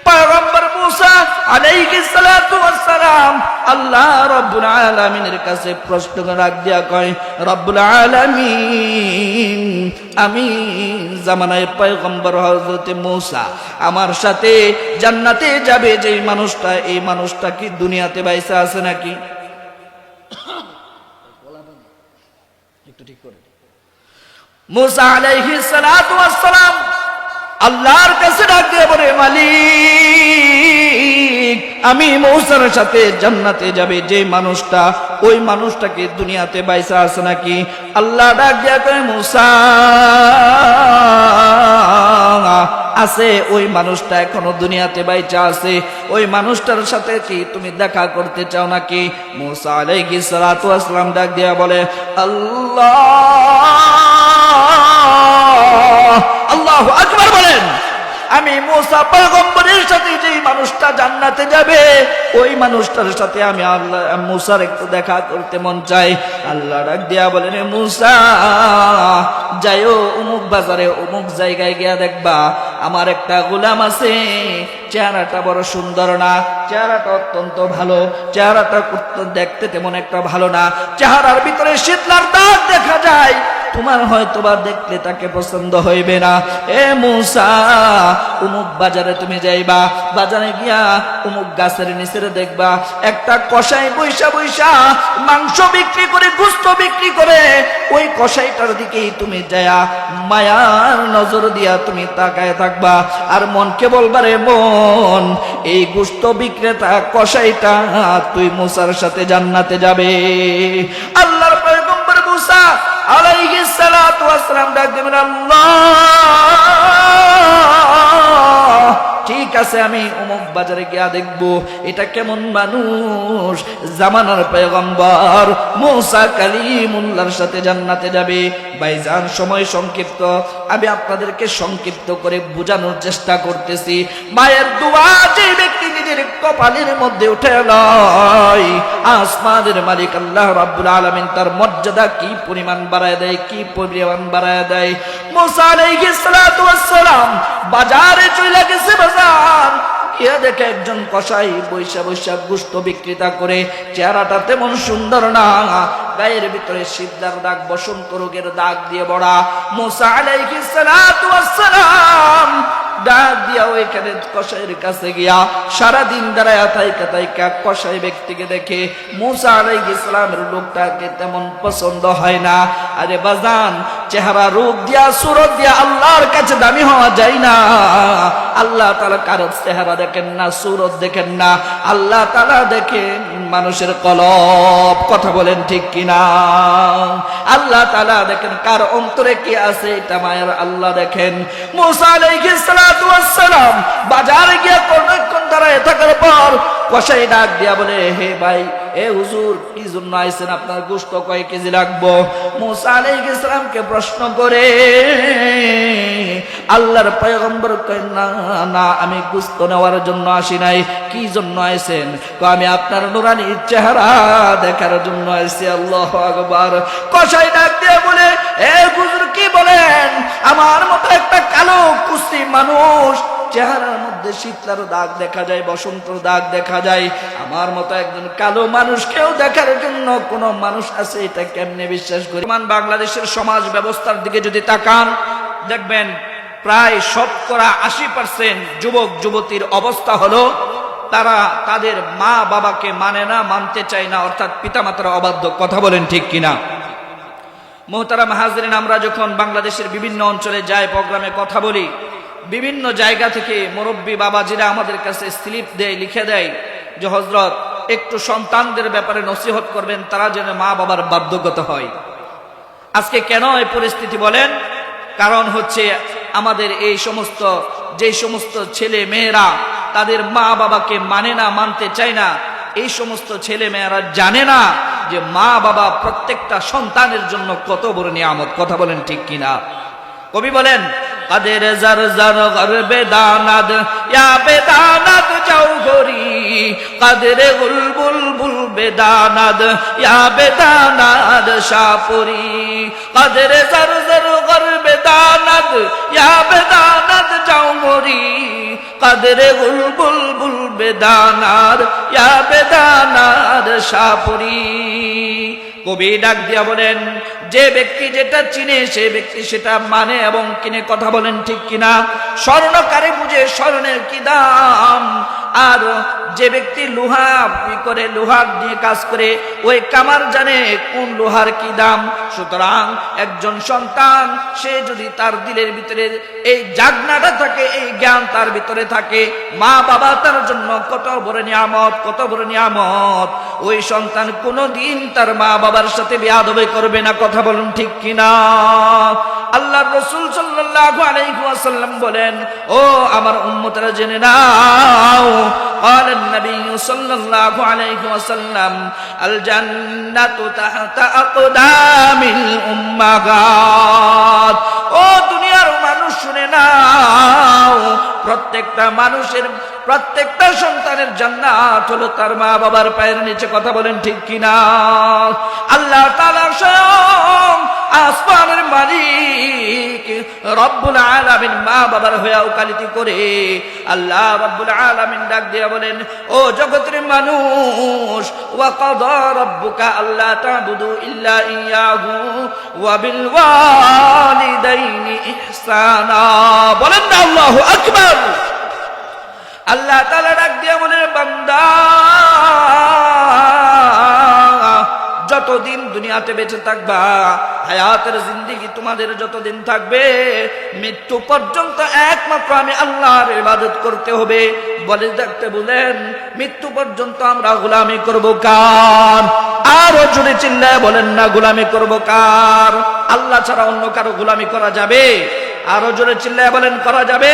পয়গম্বর মূসা আলাইহিস সালাতু ওয়াস সালাম আল্লাহ রাব্বুল আলামিনের কাছে প্রশ্ন রাখ দিয়া কয়, রব্বুল আলামিন, আমি জামানায় পয়গম্বর হযরত মূসা আমার সাথে জান্নাতে যাবে যেই মানুষটা, এই মানুষটা কি দুনিয়াতে বাইসা আছে নাকি? একটু ঠিক করে। মূসা আলাইহিস সালাতু ওয়াস সালাম আল্লাহর কাছে ডাক দিয়ে বলে, মালিক, আমি মূসার সাথে জান্নাতে যাবে যে মানুষটা, ওই মানুষটা কি দুনিয়াতে বাইসা আছে নাকি? আল্লাহ ডাক দিয়া কয়, মূসা, আছে, ওই মানুষটা এখনো দুনিয়াতে বাইচা আছে, ওই মানুষটার সাথে কি তুমি দেখা করতে চাও নাকি? মূসা আলাইহিস সালাতু ওয়াস সালাম ডাক দিয়া বলে, আল্লাহু আকবার বলেন। আমি মূসা পয়গম্বরের সাথে যেই মানুষটা জান্নাতে যাবে, ওই মানুষটার সাথে আমি আল্লাহ মূসার একটু দেখা করতে মন চাই। আল্লাহ ডাক দিয়া বলেন, মূসা, যাইও অমুক বাজারে অমুক জায়গায় গিয়া দেখবা আমার একটা গোলাম আছে, চেহারাটা বড় সুন্দর না, চেহারাটা অত্যন্ত ভালো, চেহারাটা দেখতে তেমন একটা ভালো না, চেহারার ভিতরে শীতলার দাগ দেখা যায়, তোমার হয়তো বা দেখলে তাকে পছন্দ হইবে না। এ মূসা, অমুক বাজারে তুমি যাইবা, বাজারে গিয়া অমুক গাছের নিচে দেখবা একটা কসাই বৈশা বৈশা মাংস বিক্রি করে, গোশত বিক্রি করে, ওই কসাইটার দিকেই তুমি যায়া মায়ার নজর দিয়া তুমি তাকায় থাকবা, আর মনকে বলবা, রে মন, এই গোশত বিক্রেতা কসাইটা তুই মূসার সাথে জান্নাতে যাবে। আল্লাহর পয়গম্বর মূসা আলাইহিস সালাতু ওয়াস সালাম ডাক দিলেন, আল্লাহ, ঠিক আছে, আমি অমুক বাজারে গিয়া দেখবো এটা কেমন মানুষ, জামানার পয়গম্বর মূসা কালিমুল্লাহর সাথে জান্নাতে যাবে। ভাইজান, সময় সংক্ষিপ্ত, আমি আপনাদেরকে সংক্ষিপ্ত করে বোঝানোর চেষ্টা করতেছি। মায়ের দোয়া যে ব্যক্তি নিজের কপালের মধ্যে উঠে লয়, আসমানের মালিক আল্লাহ রাব্বুল আলামিন তার মর্যাদা কি পরিমাণ বাড়ায় দেয়, কি পরিমাণ বাড়ায় দেয়। মূসা আলাইহিস সালাতু ওয়াস সালাম বাজারে চলে গেছে, বাজার গিয়া দেখে একজন কসাই বৈশা বৈশা গোশত বিক্রেতা করে, চেহারাটা তেমন সুন্দর না, গায়ের ভিতরে শীতলার দাগ, বসন্ত রোগের দাগ দিয়ে ভরা। মূসা আলাইহিস সালাতু ওয়াস সালাম ডাক দিয়া ওইখানে কসাইয়ের কাছে গিয়া সারাদিন দাঁড়ায় থাইকা কসাই ব্যক্তিকে দেখে মূসা আলাইহিস সালামের লোকটাকে তেমন পছন্দ হয় না। আরে বাজান, চেহারা, রূপ দিয়া, সুরত দিয়া আল্লাহর কাছে দামি হওয়া যায় না। আল্লাহ তাআলা কারো চেহারা দেখেন না, সুরত দেখেন না, আল্লাহ তাআলা দেখেন মানুষের কলব। কথা বলেন ঠিক কিনা? আল্লাহ তাআলা দেখেন কার অন্তরে কি আছে, এটা মায়ের আল্লাহ দেখেন। মূসা আলাইহিস সালাতু ওয়াস সালাম বাজারে গিয়া অনেকক্ষণ দাঁড়ায় থাকার পর কসাই ডাক দিয়া বলে, হে ভাই, এ হুজুর, কি জন্য আইছেন? আপনার গোশত কয় কেজি লাগবো? মূসা আলাইহিস সালামকে প্রশ্ন করে আল্লাহর পয়গম্বর কয়, না না, আমি গোশত নেওয়ার জন্য আসি নাই। কি জন্য আইছেন? আমি আপনার নুরানি চেহারা দেখার জন্য আইছি। আল্লাহু আকবার। কসাই ডাক দিয়ে বলে, এ হুজুর, কি বলেন? আমার মতো একটা কালো কুস্তি মানুষ, চেহারার মধ্যে শীতলার দাগ দেখা যায়, বসন্ত দাগ দেখা যায়, আমার মতো একজন কালো মানুষকেও দেখার জন্য কোন মানুষ আছে? এটা কেমনে বিশ্বাস করি? বাংলাদেশের সমাজ ব্যবস্থার দিকে যদি তাকান, দেখবেন প্রায় 80% যুবক যুবতীর অবস্থা হলো তারা তাদের মা বাবাকে মানে না, মানতে চায় না, অর্থাৎ পিতামাতার অবাধ্য। কথা বলেন ঠিক কিনা? মোহতারাম হাজরিন, আমরা যখন বাংলাদেশের বিভিন্ন অঞ্চলে যাই, প্রোগ্রামে কথা বলি, বিভিন্ন জায়গা থেকে মুরব্বী বাবাজিরা আমাদের কাছে স্লিপ দেয়, লিখে দেয় যে হযরত, একটু সন্তানদের ব্যাপারে নসিহত করবেন, তারা যেন মা বাবার বাধ্যগত হয়। আজকে কেন এই পরিস্থিতি বলেন? কারণ হচ্ছে আমাদের যে সমস্ত ছেলে মেয়েরা তাদের মা বাবাকে মানে না, মানতে চায় না, এই সমস্ত ছেলে মেয়েরা জানে না যে মা বাবা প্রত্যেকটা সন্তানের জন্য কত বড় নিয়ামত। কথা বলেন ঠিক কিনা? কবি বলেন, কাদের জার জার গরবে দানাদ ইয়া বেদানাদ জৌহরি, কাদের বুলবুল বুল বেদানাদ ইয়া বেদানাদ শাপুরি, কাদের জার জার গরবে দানাদ বেদানাত ইয়া বেদানাত যাও মরি কাদরে বুলবুল বেদানার ইয়া বেদানার সাপুরি। কবি ডাক দিয়া বলেন, যে ব্যক্তি যেটা চিনে সে ব্যক্তি সেটা মানে এবং কিনে, কথা বলেন ঠিক কিনা? স্বর্ণকারে বুঝে স্বর্ণের কি দাম, আর যে ব্যক্তি লোহা করে, লোহার দিয়ে কাজ করে, ওই কামার জানে কোন লোহার কি দাম। সুতরাং একজন সন্তান সে যদি তার দিলের ভিতরে এই জাগনাটা থাকে, এই জ্ঞান তার ভিতরে থাকে, মা বাবা তার জন্য কত বড় নিয়ামত, কত বড় নিয়ামত, ওই সন্তান কোনোদিন তার মা বাবার সাথে বেয়াদবি করবে না, কথা বলুন ঠিক কিনা? আল্লাহর রাসূল সাল্লাল্লাহু আলাইহি ওয়াসাল্লাম বলেন, ও আমার উম্মতরা জেনে নাও, قال النبي صلى الله عليه وسلم الجنة تحت أقدام الأمهات। ও দুনিয়ার মানুষ শুনে নাও, প্রত্যেকটা মানুষের, প্রত্যেকটা সন্তানের জান্নাত হলো তার মা বাবার পায়ের নিচে, কথা বলেন ঠিক কিনা? আল্লাহ তাআলা স্বয়ং আসমানের মালিক রব্বুল আলামিন মা বাবার হয়ে ওকালতি করে। আল্লাহ রব্বুল আলামিন ডাক দিয়া বলেন, ও জগতের মানুষ, ওয়া কাদা রাব্বুকা আল্লা তা'বুদু ইল্লা ইয়্যাহু ওয়া বিল ওয়ালিদাইনি ইহসানা। বলেন না আল্লাহু আকবার। আল্লাহ তাআলা ডাক দিয়া বলেন, বান্দা যতদিন দুনিয়াতে বেঁচে থাকবা, হায়াতের জিন্দেগি তোমাদের যতদিন থাকবে, মৃত্যু পর্যন্ত একমাত্র আমি আল্লাহর ইবাদত করতে হবে। বলে দেখতে বলেন, মৃত্যু পর্যন্ত আমরা গোলামি করব কার? আরো জোরে চিল্লায় বলেন না, গোলামি করব কার? আল্লাহ ছাড়া অন্য কারো গোলামি করা যাবে? আরো জোরে চিল্লায় বলেন, করা যাবে?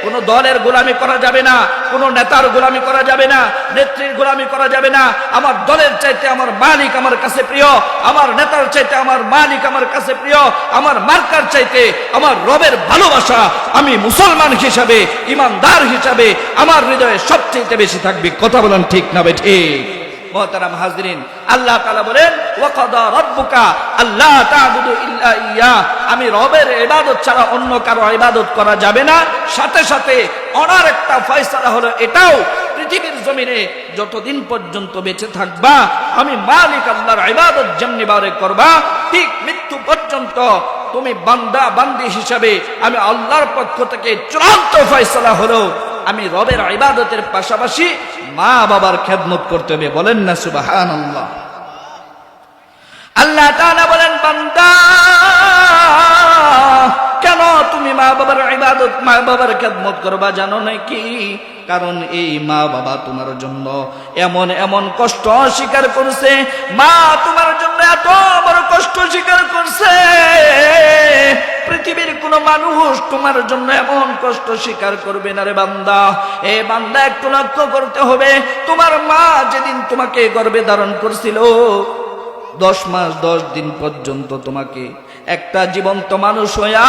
কোন দলের গোলামি করা যাবে না, কোন নেতার গোলামি করা যাবে না, নেত্রীর গোলামি করা যাবে না। আমার দলের চাইতে আমার মালিক আমার কাছে প্রিয়, আমার নেতার চাইতে আমার মালিক আমার কাছে প্রিয়, আমার মার্কার চাইতে আমার রবের ভালোবাসা আমি মুসলমান হিসাবে, ইমানদার হিসাবে আমার হৃদয়ে সবচেয়ে বেশি থাকবে, কথা বলেন ঠিক না ঠিক? মুহতারাম হাজরিন, আল্লাহ তাআলা বলেন, ওয়া কাদা রাব্বুকা আল্লা তা'বুদু ইল্লা ইয়্যা, আমি রবের ইবাদত ছাড়া অন্য কারো ইবাদত করা যাবে না। সাথে সাথে ওনার একটা ফয়সালা হলো এটাও, পৃথিবীর জমিনে যতদিন পর্যন্ত বেঁচে থাকবা আমি মালিক আল্লাহর ইবাদত যেমনি বারে করবা, ঠিক মৃত্যু পর্যন্ত তুমি বান্দা বান্দি হিসাবে আমি আল্লাহর পক্ষ থেকে চূড়ান্ত ফয়সালা হলো আমি রবের ইবাদতের পাশাপাশি মা বাবার খেদমত করতে হবে। বলেন না সুবহানাল্লাহ। আল্লাহ তাআলা বলেন, বান্দা কেন তুমি মা বাবার ইবাদত, মা বাবার খেদমত করবা জানো নাকি? কারণ এই মা বাবা তোমার জন্য এমন এমন কষ্ট স্বীকার করছে, মা তোমার জন্য এত বড় কষ্ট স্বীকার করছে, পৃথিবীর কোন মানুষ তোমার জন্য এমন কষ্ট স্বীকার করবে না রে বান্দা। এ বান্দা একটু লক্ষ্য করতে হবে, তোমার মা যেদিন তোমাকে গর্ভে ধারণ করছিল 10 মাস 10 দিন পর্যন্ত তোমাকে একটা জীবন্ত মানুষ হইয়া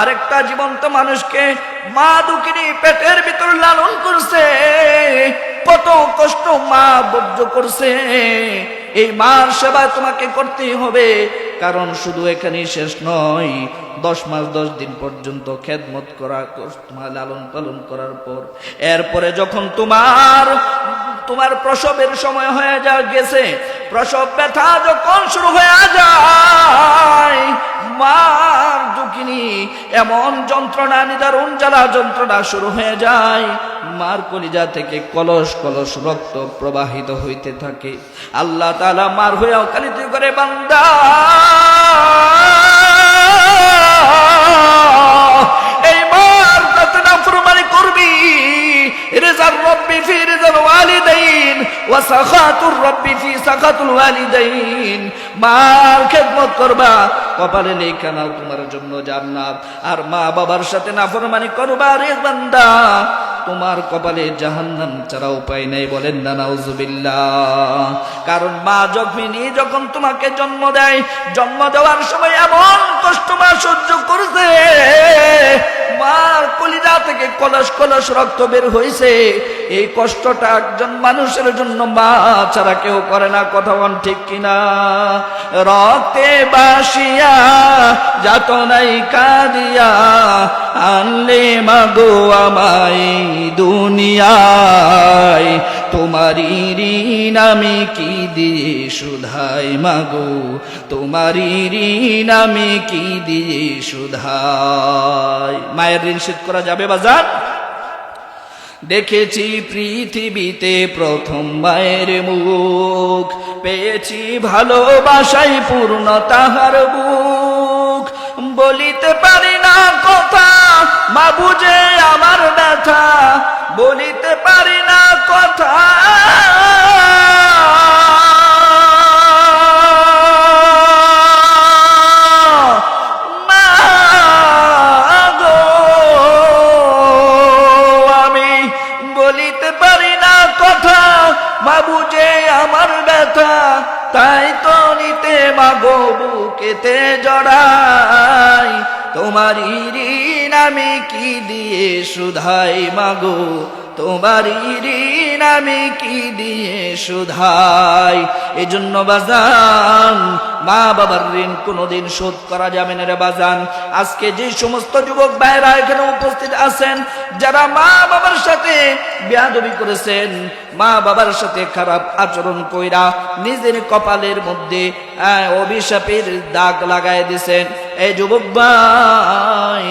আরেকটা জীবন্ত মানুষকে মা দুঃখিনী পেটের ভিতর লালন করছে, কত কষ্ট মা সহ্য করছে। এই মার সেবা তোমাকে করতেই হবে, কারণ শুধু এখানেই শেষ নয়, 10 মাস 10 দিন পর্যন্ত খেদমত করা, তোমার লালন পালন করার পর এরপরে যখন তোমার প্রসবের সময় হয়ে গেছে, প্রসব ব্যথা যখন শুরু হয়ে যায়, মার দুঃখিনী এমন যন্ত্রণা, নিদারুণ জ্বালা যন্ত্রণা শুরু হয়ে যায়, মার কলিজা থেকে কলস কলস রক্ত প্রবাহিত হইতে থাকে। আল্লাহ তাআলা মার হয়ে ওকালতি করে, বান্দা এই মার কাছে নাফরমানি করবি, রিজার রব্বি ফি রিজাল ওয়ালিদাইন ওয়া সাখাতুর রব্বি ফি সাখাতুল ওয়ালিদাইন। মার খেদমত করবা, কপালে লেখা নাও তোমার জন্য জান্নাত, আর মা বাবার সাথে নাফরমানি করবা রে বান্দা, তোমার কপালে জাহান্নাম ছাড়া উপায় নেই। বলেন না নাউজুবিল্লাহ। কারণ মা যখন তোমাকে জন্ম দেয়, জন্ম দেওয়ার সময় এমন কষ্ট মা সহ্য করছে, মার কলিজা থেকে কলস কলস রক্ত বের হয়েছে, এই কষ্টটা একজন মানুষের জন্য মা ছাড়া কেউ করে না। কথা বল ঠিক কিনা? রক্তে বাসিয়া যাতনাই কাঁদিয়া আনলে মাগো আমায় দুনিয়ায়, তোমারি ঋণ আমি কি দিয়ে শুধাই মাগো, তোমারি ঋণ আমি কি দিয়ে শুধাই। মায়ের ঋণ শোধ করা যাবে বাজার? দেখেছি পৃথিবীতে প্রথম মায়ের মুখ, পেয়েছি ভালোবাসাই পূর্ণ তাহার বুক। বলিতে পারি না কথা, মা বুঝে আমার ব্যথা, বলিতে পারি না কথা, বুঝে আমার ব্যথা, তাই তো নিতে মাগো বুকেতে জড়াই, তোমারি ঋণ আমি কি দিয়ে শুধাই মাগো, তোমারি ঋণ আমি কি দিয়ে শুধাই। এজন্য বাজান মা বাবার ঋণ কোনোদিন শোধ করা যাবে না রে বাজান। আজকে যে সমস্ত যুবক ভাইরা এখানে উপস্থিত আছেন, যারা মা বাবার সাথে বেয়াদবি করেছেন, মা বাবার সাথে খারাপ আচরণ কইরা নিজের কপালের মধ্যে অভিশাপের দাগ লাগায় দিয়েছেন, এই যুবক ভাই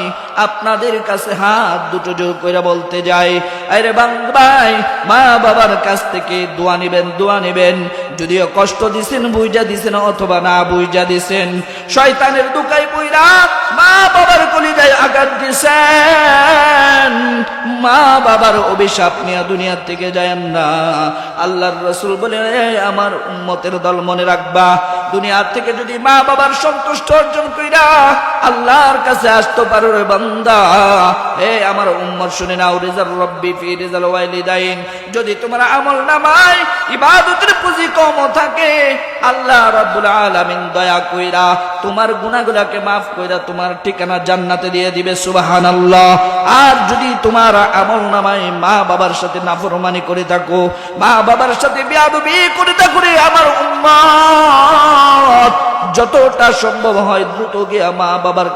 আপনাদের কাছে হাত দুটো জোর করে বলতে যাই, আরে ভাই মা বাবার কাছ থেকে দোয়া নেবেন, দোয়া নেবেন। যদিও কষ্ট দিছেন বুঝা দিছেন অথবা না বুঝা দিছেন, শয়তানের দুকায় পইরা মা বাবার কলিজায় আঘাত দিছেন, মা বাবার অভিশাপ নিয়ে দুনিয়া থেকে যায়েন না। আল্লাহর রাসূল বলে, আমার উম্মতের দল মনে রাখবা, দুনিয়া থেকে যদি মা বাবার সন্তুষ্ট অর্জন কইরা আল্লাহর কাছে আসতে পারো রে বান্দা, হে আমার উম্মত শুনে নাও, রিজাল রব্বি ফি রিজাল ওয়ালিদাইন। যদি তোমার আমল নামায় ইবাদতের পুঁজি কম থাকে, আল্লাহ রাব্বুল আলামিন দয়া কইরা তোমার গুনাহগুলোকে maaf কইরা তোমার ঠিকানা জান্নাতে দিয়ে দিবে, সুবহানাল্লাহ। আর যদি তোমার আমল নামায় মা বাবার সাথে নাফরমানি করে থাকো, মা বাবার সাথে বেয়াদবি করে থাকো রে আমার উম্মত, যতটা সম্ভব হয় দ্রুত গিয়া মা বাবার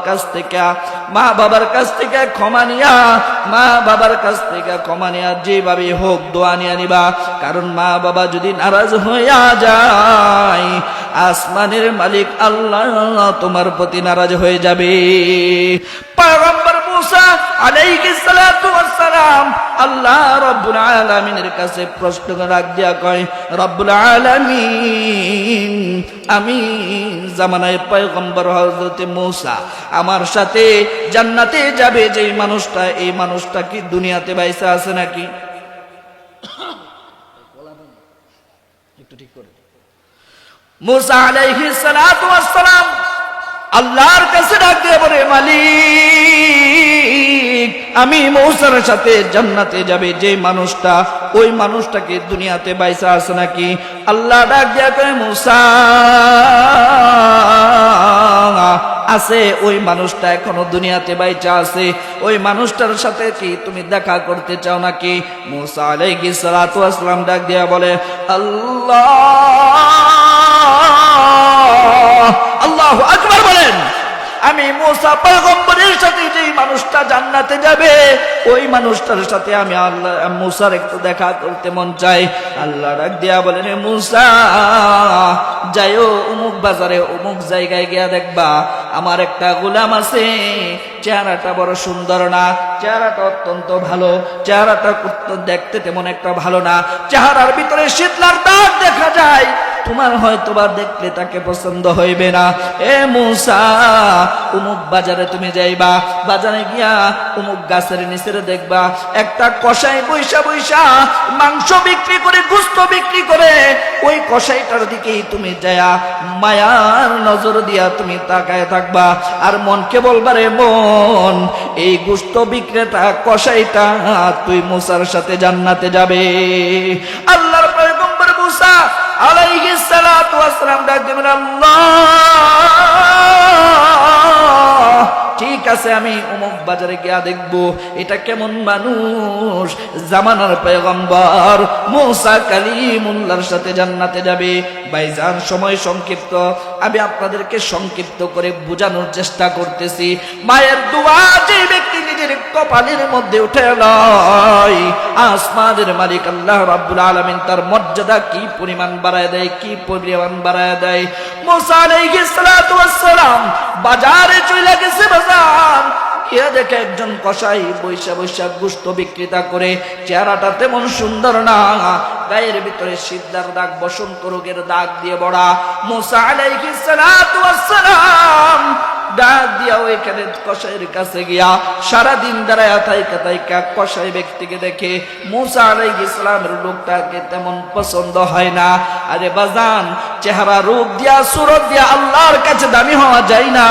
কাছ থেকে ক্ষমা নিয়া, মা বাবার কাছ থেকে ক্ষমা নিয়া যেভাবে হোক দোয়া নিয়ে নিবা। কারণ মা বাবা যদি নারাজ হইয়া যায়, আসমানের মালিক আল্লাহ তোমার প্রতি নারাজ হয়ে যাবে। পয়গম্বর মুসা আলাইহিস সালাতু ওয়াস সালাম আল্লাহ রাব্বুল আলামিনের কাছে প্রশ্ন রাখ দিয়া কয়, রব্বুল আলামিন, আমি জামানায় পয়গম্বর হযরত মুসা আমার সাথে জান্নাতে যাবে যে মানুষটা, এই মানুষটা কি দুনিয়াতে বাইসা আছে নাকি? একটু ঠিক করে। মুসা আলাইহিস সালাতু ওয়াস সালাম আল্লাহর কাছে ডাক দিয়ে বলে, মালিক, আমি মুসার সাথে জান্নাতে যাবে যে মানুষটা, ওই মানুষটা কি দুনিয়াতে বাইসা আছে নাকি? আল্লাহ ডাক দিয়া কয়, মুসা আছে, ওই মানুষটা এখনো দুনিয়াতে বাইচা আছে, ওই মানুষটার সাথে কি তুমি দেখা করতে চাও নাকি? মুসা আলাইহিস সালাতু ওয়াস সালাম ডাক দিয়া বলে, আল্লাহ, আল্লাহু আকবার বলেন। আমি মুসা পয়গম্বরের সাথে যে মানুষটা জান্নাতে যাবে, ওই মানুষটার সাথে আমি আল্লাহ মুসার একটু দেখা করতে মন চাই। আল্লাহ ডাক দিয়া বলেন, মুসা যাইও অমুক বাজারে অমুক জায়গায় গিয়া দেখবা, আমার একটা গোলাম আছে, চেহারাটা বড় সুন্দর না, চেহারাটা অত্যন্ত ভালো, চেহারাটা দেখতে তেমন একটা ভালো না, চেহারার ভিতরে শীতলার দাগ দেখা যায়, তোমার হয়তোবা দেখলে তাকে পছন্দ হইবে না। এ মুসা, অমুক বাজারে তুমি যাইবা, বাজারে গিয়া অমুক গাছের নিচে দেখবা একটা কসাই বৈশা বৈশা মাংস বিক্রি করে, গোশত বিক্রি করে, ওই কসাইটার দিকেই তুমি যায়া মায়ার নজর দিয়া তুমি তাকায় থাকবা, আর মনকে বলবা, রে মন, এই গোশত বিক্রেতা কসাইটা তুই মুসার সাথে জান্নাতে যাবে। আল্লাহর পয়গম্বর মুসা আলাইহিস সালাতু ওয়াস সালাম ডাক দিলেন, আল্লাহ, ঠিক আছে আমি অমুক বাজারে গিয়া দেখব এটা কেমন মানুষ জামানার পয়গম্বর মুসা কালিমুল্লাহর সাথে জান্নাতে যাবে। ভাইজান সময় সংক্ষিপ্ত, আমি আপনাদেরকে সংক্ষিপ্ত করে বোঝানোর চেষ্টা করতেছি। মায়ের দোয়া যে ব্যক্তি নিজের কপালের মধ্যে উঠে লয়, আসমানের মালিক আল্লাহ রাব্বুল আলামিন তার মর্যাদা কি পরিমাণ বাড়ায় দেয়, কি পরিমাণ বাড়ায় দেয়। মুসা আলাইহিস সালাতু ওয়াস সালাম বাজারে চলে গেছে। বাজার গিয়ে দেখে একজন কসাই বৈশা বৈশা গোশত বিক্রেতা করে, চেহারাটা তেমন সুন্দর না, গায়ের ভিতরে সিদ্ধার দাগ, বসন্ত রোগের দাগ দিয়ে বড়া। মুসা আলাইহিস সালাতু ওয়াস সালাম ডাক দিয়া ওইখানে কসাইয়ের কাছে গিয়া সারাদিন দাঁড়ায় থাইকা কসাই ব্যক্তিকে দেখে মুসা আলাইহিস সালামের লোকটাকে তেমন পছন্দ হয় না। আরে বাজান, চেহারা রূপ দিয়া সুরত দিয়া আল্লাহর কাছে দামি হওয়া যায় না।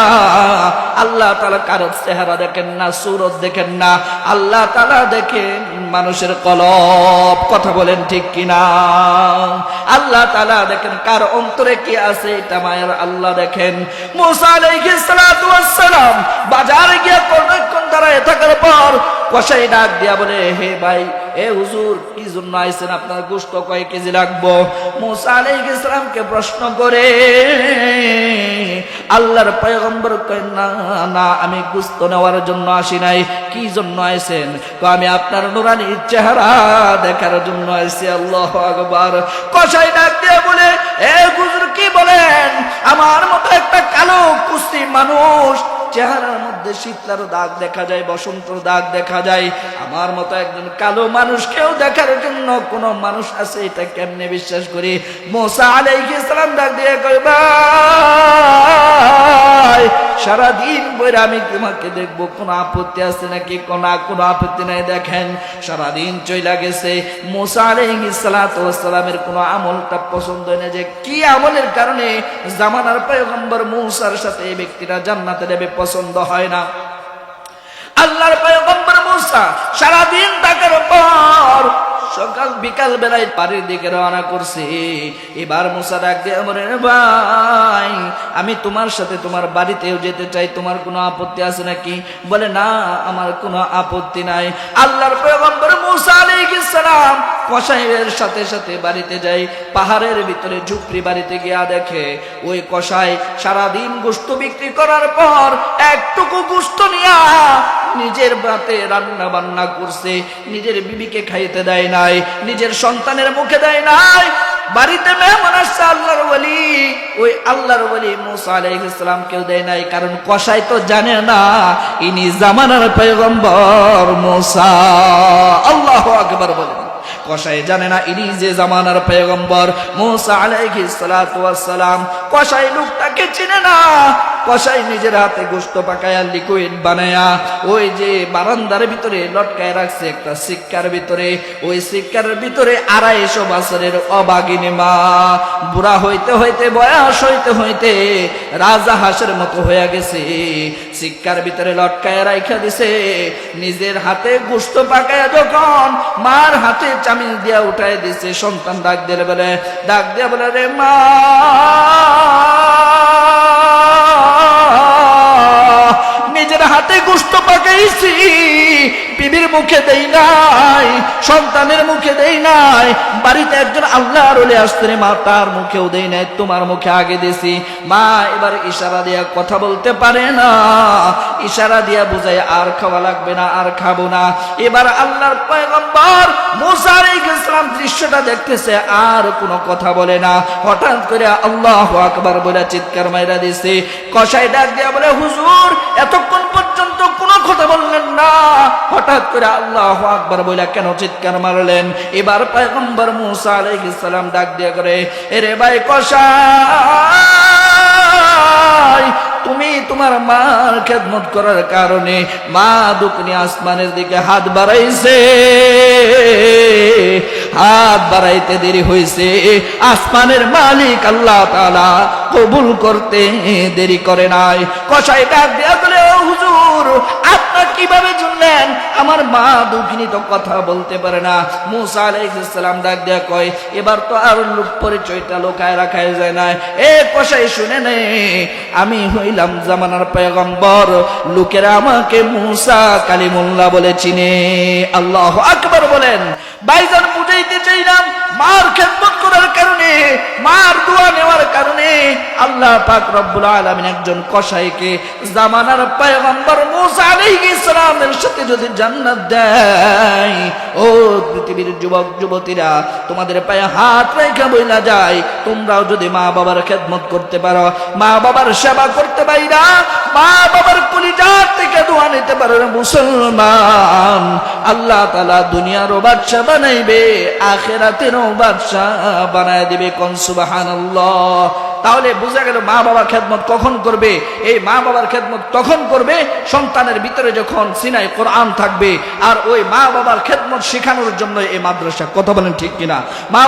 আল্লাহ তাআলা কারো চেহারা দেখেন না, সুরত দেখেন না, আল্লাহ তাআলা দেখেন মানুষের কলব। কথা বলেন ঠিক কিনা? আল্লাহ তাআলা দেখেন কার অন্তরে কি আছে, এটা মায়ের আল্লাহ দেখেন। মুসা আলাইহিস সালাতু ওয়াস সালাম বাজারে গিয়া কতক্ষণ দাঁড়ায় থাকার পর কসাই ডাক দিয়া বলে, হে ভাই, এ হুজুর, কি জন্য আইছেন? আপনার গোশত কয় কেজি লাগবো? মুসা আলাইহিস সালামকে প্রশ্ন করে আল্লাহর পয়গম্বর কয়, না না, আমি গোশত নেওয়ার জন্য আসি নাই। কি জন্য আইছেন? তো আমি আপনার নুরানি চেহারা দেখার জন্য আইছি। আল্লাহু আকবার। কসাই ডাক দিয়ে বলে, এ হুজুর, কি বলেন? আমার মতো একটা কালো কুস্তি মানুষ, চেহারার মধ্যে শীতলার দাগ দেখা যায়, বসন্তর দাগ দেখা যায়, আমার মতো একজন কালো মানুষকেও দেখার জন্য কোন মানুষ আছে? এটা কেমনে বিশ্বাস করি? মুসা আলাইহিস সালাম ডাক দিয়ে কয়, ভাই, সারাদিন বইরে আমি তোমাকে দেখবো, কোনো আপত্তি আছে নাকি? কোনো আপত্তি নাই। দেখেন সারাদিন চইলা গেছে, মুসা আলাইহিস সালাতু ওয়াস সালামের কোনো আমলটা পছন্দ হয় না। যে কি আমলের কারণে জামানার পয়গম্বর মুসার সাথে এই ব্যক্তিরা জান্নাতে যাবে পছন্দ হয় না। আল্লাহর পয়গম্বর মুসা সারাদিন থাকার পর সকাল বিকাল বেলায় বাড়ির দিকে রওনা করছে। এবার মুসা ডাক দিয়ে বলে, ভাই, আমি তোমার সাথে তোমার বাড়িতেও যেতে চাই, তোমার কোনো আপত্তি আছে নাকি? বলে, না, আমার কোনো আপত্তি নাই। আল্লাহর পয়গম্বর মুসা আলাইহিস সালাম কসাইয়ের সাথে সাথে বাড়িতে যায়। পাহাড়ের ভিতরে ঝুপড়ি বাড়িতে গিয়া দেখে ওই কসাই সারাদিন গোশত বিক্রি করার পর একটুকু গোশত নিয়া নিজের বাতে রান্না বান্না করছে, নিজের বিবিকে খাইতে দেয় নাই, নিজের সন্তানের মুখে দেয় নাই। বাড়িতে মেহমান আসছে আল্লাহর ওলি, ওই আল্লাহর ওলি মুসা আলাইহিস সালাম কেউ দেয় নাই, কারণ কসাই তো জানে না ইনি জামানার পয়গম্বর মুসা। আল্লাহু আকবার বলেন। কসাই জানে না ইনি যে জামানার পয়গম্বর মুসা আলাইহিস সালাতু ওয়াস সালাম। কসাই লোকটাকে চিনে না। কসাই নিজের হাতে গোশত পাকায়া লিকুইড বানায়া ওই যে বারান্দার ভিতরে লটকায় রাখছে একটা সিক্কার ভিতরে, ওই সিক্কার ভিতরে 250 বছরের অবাগিনী মা, বুড়া হইতে হইতে বয়স হইতে হইতে রাজা হাঁসের মতো হয়ে গেছে, সিক্কার ভিতরে লটকায় রাইখা দিছে। নিজের হাতে গোশত পাকায়া যখন মার হাতে চামিচ দিয়া উঠায় দিছে, সন্তান ডাক দিয়ে বলে, রে মা, নিজের হাতে গোশত পাকাইছি, বিবির মুখে দেই নাই, সন্তানের মুখে দেই নাই, বাড়িতে একজন আল্লাহর ওলি আসছে, মা, তার মুখেও দেই নাই, তোমার মুখে আগে দিছি। মা এবার ইশারা দিয়া কথা বলতে পারে না, ইশারা দিয়া বুঝায় আর খাওয়া লাগবে না, আর খাবো না। এবার আল্লাহর পয়গম্বর মুসা আলাইহিস সালাম দৃশ্যটা দেখতেছে, আর কোনো কথা বলে না। হঠাৎ করে আল্লাহু আকবার বলে চিৎকার মাইরা দিছে। কসাই ডাক দিয়া বলে, হুজুর, এতক্ষণ পর্যন্ত কোনো কথা বললেন না, হঠাৎ করে আল্লাহু আকবার বলে কেন চিৎকার মারলেন? এবার পয়গম্বর মুসা আলাইহিস সালাম ডাক দিয়া করে, এরে ভাই কসাই, তুমি তোমার মার খেদমত করার কারণে মা দুকনি আসমানের দিকে হাত বাড়াইছে, হাত বাড়াইতে দেরি হয়েছে, আসমানের মালিক আল্লাহ তাআলা কবুল করতে দেরি করে নাই। কসাই ডাক দিয়া বলে, ও হুজুর, আপনার আপনারা কিভাবে চললেন? আমার মা দুঃখিনী তো কথা বলতে পারে না। মূসা আলাইহিস সালাম ডাক দেয়া কয়, এবার তো আর লোক পরিচয়টা লোকায় রাখাই যায় না। এ কসাই শুনে নে, আমি হইলাম জামানার পয়গম্বর, লোকেরা আমাকে মূসা কালিমুল্লাহ বলে চিনে। আল্লাহু আকবার বলেন। ভাইজান, বুঝাইতে চাইলাম মার খেদমত করার কারণে, মার দোয়া নেওয়ার কারণে আল্লাহ পাক রব্বুল আলামিন একজন কসাইকে জামানার পয়গম্বর মূসা আলাইহিস সালামের সাথে যদি জান্নাত দেয়, ও পৃথিবীর যুবক যুবতীরা, তোমাদের পায়ে হাত রেখে বইলা যায়, তোমরাও যদি মা বাবার খেদমত করতে পারো, মা বাবার সেবা করতে পাইরা, মা বাবার কলিজার থেকে দোয়া নিতে পারো মুসলমান, আল্লাহ তাআলা দুনিয়ারও বাদশা বানাইবে, আখিরাতেরও বাদশা বানায় দিবে। কোন সুবহানাল্লাহ। তাহলে বোঝা গেল মা বাবার খেদমত কখন করবে? এই মা বাবার খেদমত তখন করবে সন্তানের ভিতরে যখন সিনায় কোরআন থাকবে। আর ওই মা বাবার খেদমত শেখানোর জন্য এই মাদ্রাসা। কথা বলেন ঠিক কিনা? মা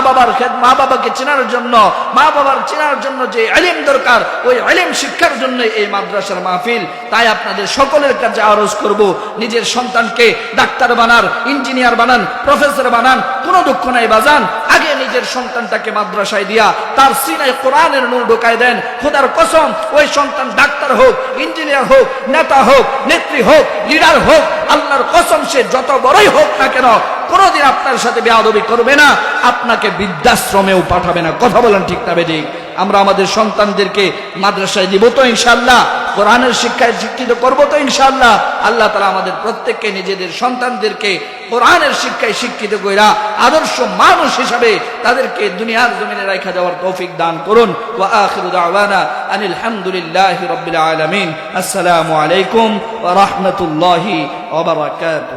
বাবাকে চেনার জন্য, মা বাবার চেনার জন্য যে ইলম দরকার, ওই ইলম শিক্ষার জন্য এই মাদ্রাসার মাহফিল। তাই আপনাদের সকলের কাছে আরজ করব, নিজের সন্তানকে ডাক্তার বানান, ইঞ্জিনিয়ার বানান, প্রফেসর বানান, কোনো দুঃখ নাই বাজান। আগে নিজের সন্তানটাকে মাদ্রাসায় দিয়া তার সিনায় কোরআনের নূর ঢোকায় দেন। খোদার কসম, ওই সন্তান ডাক্তার হোক, ইঞ্জিনিয়ার হোক, নেতা হোক, নেত্রী হোক, লিডার হোক, আল্লাহর কসম সে যত বড়ই হোক না কেন, কোনদিন আপনার সাথে বেয়াদবি করবে না, আপনাকে বৃদ্ধাশ্রমেও পাঠাবে না। কথা বলেন ঠিক না বেঠিক? আমরা আমাদের সন্তানদেরকে মাদ্রাসায় দিব তো ইনশাআল্লাহ, কোরআনের শিক্ষায় শিক্ষিত করব তো ইনশাআল্লাহ। আল্লাহ তাআলা আমাদের প্রত্যেককে নিজেদের সন্তানদেরকে কোরআনের শিক্ষায় শিক্ষিত কইরা আদর্শ মানুষ হিসাবে তাদেরকে দুনিয়ার জমিনে রাখা যাওয়ার তৌফিক দান করুন। ওয়া আখিরু দাওয়ানা আনিল হামদুলিল্লাহি রাব্বিল আলামিন। আসসালামু আলাইকুম ওয়া রাহমাতুল্লাহি ওয়া বারাকাতুহু।